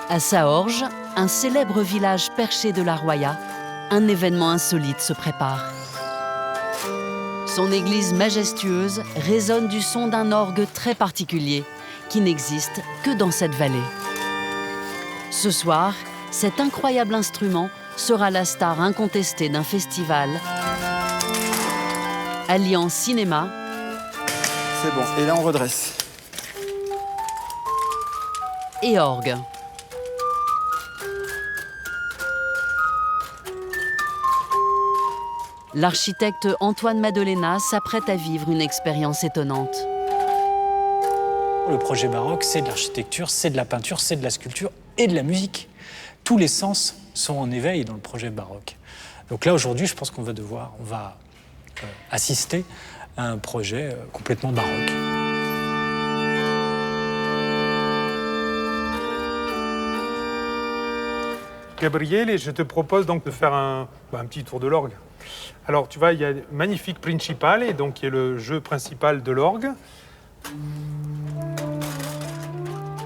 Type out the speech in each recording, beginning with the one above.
À Saorge, un célèbre village perché de la Roya, un événement insolite se prépare. Son église majestueuse résonne du son d'un orgue très particulier qui n'existe que dans cette vallée. Ce soir, cet incroyable instrument sera la star incontestée d'un festival alliant cinéma. C'est bon, et là on redresse. Et orgue. L'architecte Antoine Madelena s'apprête à vivre une expérience étonnante. Le projet baroque, c'est de l'architecture, c'est de la peinture, c'est de la sculpture et de la musique. Tous les sens sont en éveil dans le projet baroque. Donc là, aujourd'hui, je pense qu'on va assister à un projet complètement baroque. Gabriele, et je te propose donc de faire un petit tour de l'orgue. Alors, tu vois, il y a Magnifique Principale, donc, qui est le jeu principal de l'orgue.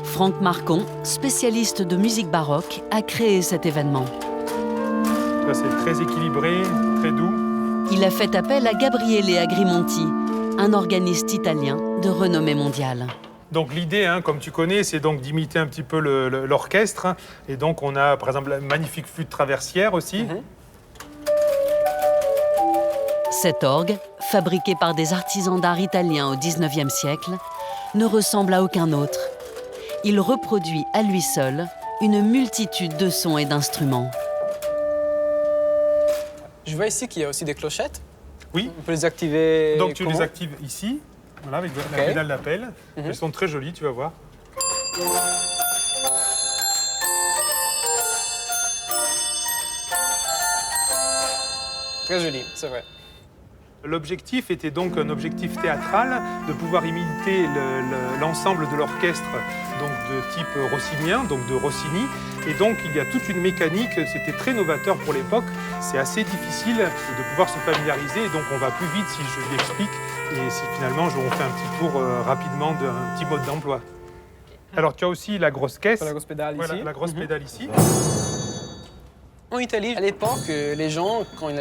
Franck Marcon, spécialiste de musique baroque, a créé cet événement. C'est très équilibré, très doux. Il a fait appel à Gabriele Agrimonti, un organiste italien de renommée mondiale. Donc l'idée, comme tu connais, c'est donc d'imiter un petit peu l'orchestre. Et donc on a par exemple la magnifique flûte traversière aussi. Cet orgue, fabriqué par des artisans d'art italiens au XIXe siècle, ne ressemble à aucun autre. Il reproduit à lui seul une multitude de sons et d'instruments. Je vois ici qu'il y a aussi des clochettes. Oui. On peut les activer. Donc tu comment? les actives ici, voilà, avec la pédale d'appel. Elles sont très jolies, tu vas voir. Très joli, c'est vrai. L'objectif était donc un objectif théâtral, de pouvoir imiter l'ensemble de l'orchestre donc de type rossinien, donc de Rossini. Et donc il y a toute une mécanique, c'était très novateur pour l'époque. C'est assez difficile de pouvoir se familiariser, et donc on va plus vite si je lui explique. Et si finalement on fait un petit tour rapidement d'un petit mode d'emploi. Alors tu as aussi la grosse caisse. La grosse pédale voilà, ici. la grosse pédale ici. En Italie, à l'époque, les gens, quand ils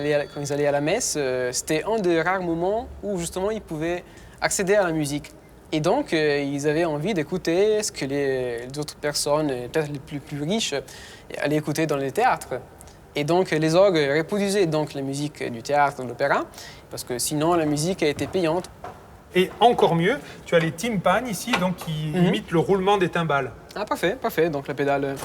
allaient à la messe, c'était un des rares moments où justement ils pouvaient accéder à la musique. Et donc, ils avaient envie d'écouter ce que les autres personnes, peut-être les plus riches, allaient écouter dans les théâtres. Et donc, les orgues reproduisaient donc la musique du théâtre, de l'opéra, parce que sinon, la musique a été payante. Et encore mieux, tu as les tympanes ici, donc qui imitent le roulement des timbales. Ah, parfait, parfait. Donc, la pédale...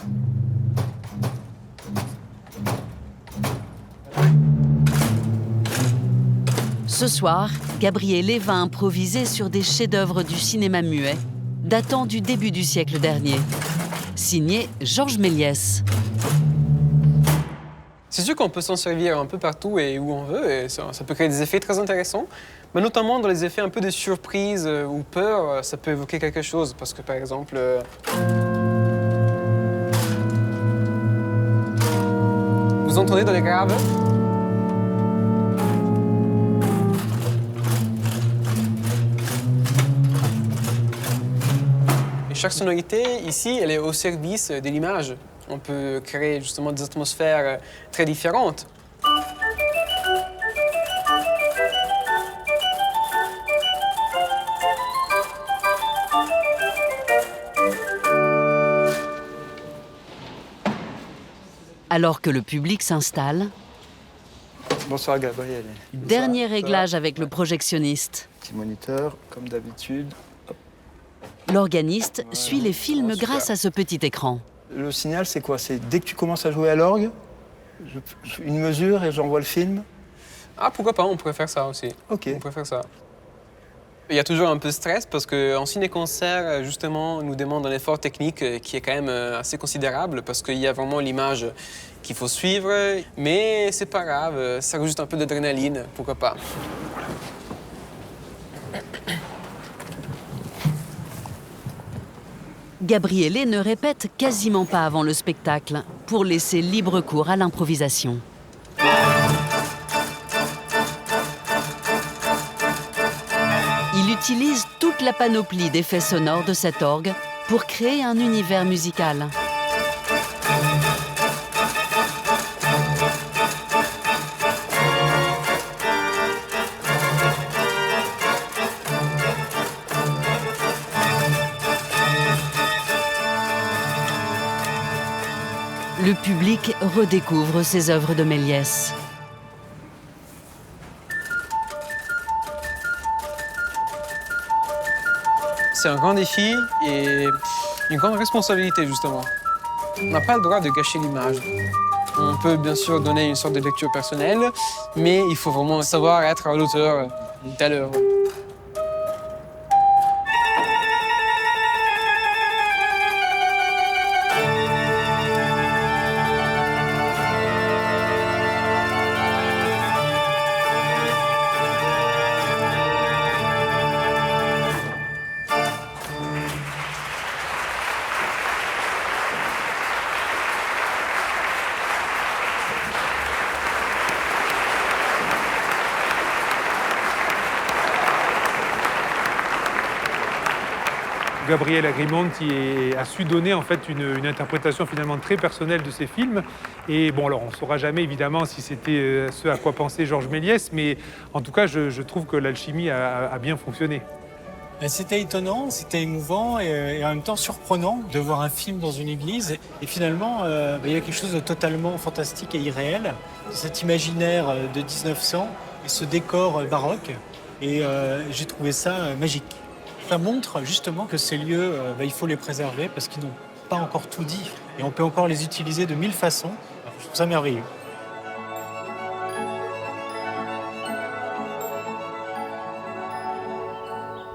Ce soir, Gabriele va improviser sur des chefs-d'œuvre du cinéma muet, datant du début du siècle dernier. Signé Georges Méliès. C'est sûr qu'on peut s'en servir un peu partout et où on veut, et ça peut créer des effets très intéressants, mais notamment dans les effets un peu de surprise ou peur, ça peut évoquer quelque chose, parce que par exemple... Vous entendez dans les graves? Et chaque sonorité, ici, elle est au service de l'image. On peut créer justement des atmosphères très différentes. Alors que le public s'installe, Bonsoir Gabriel. dernier réglage avec le projectionniste. Petit moniteur, comme d'habitude. L'organiste suit les films grâce à ce petit écran. Le signal, c'est quoi? C'est dès que tu commences à jouer à l'orgue, une mesure et j'envoie le film? Ah, pourquoi pas, on pourrait faire ça aussi. Ok. On pourrait faire ça. Il y a toujours un peu de stress parce qu'en ciné-concert, justement, on nous demande un effort technique qui est quand même assez considérable parce qu'il y a vraiment l'image qu'il faut suivre. Mais c'est pas grave, ça rajoute un peu d'adrénaline, pourquoi pas. Gabriele ne répète quasiment pas avant le spectacle pour laisser libre cours à l'improvisation. Il utilise toute la panoplie d'effets sonores de cet orgue pour créer un univers musical. le public redécouvre ces œuvres de Méliès. C'est un grand défi et une grande responsabilité, justement. On n'a pas le droit de gâcher l'image. On peut bien sûr donner une sorte de lecture personnelle, mais il faut vraiment savoir être à l'auteur d'une telle œuvre. Gabriel Agrimonti a su donner en fait une interprétation finalement très personnelle de ces films. Et bon, alors on ne saura jamais évidemment si c'était ce à quoi pensait Georges Méliès, mais en tout cas, je trouve que l'alchimie a bien fonctionné. C'était étonnant, c'était émouvant et en même temps surprenant de voir un film dans une église. Et finalement, il y a quelque chose de totalement fantastique et irréel, cet imaginaire de 1900 et ce décor baroque. Et j'ai trouvé ça magique. Ça montre justement que ces lieux, il faut les préserver parce qu'ils n'ont pas encore tout dit. Et on peut encore les utiliser de 1000 façons. Je trouve ça merveilleux.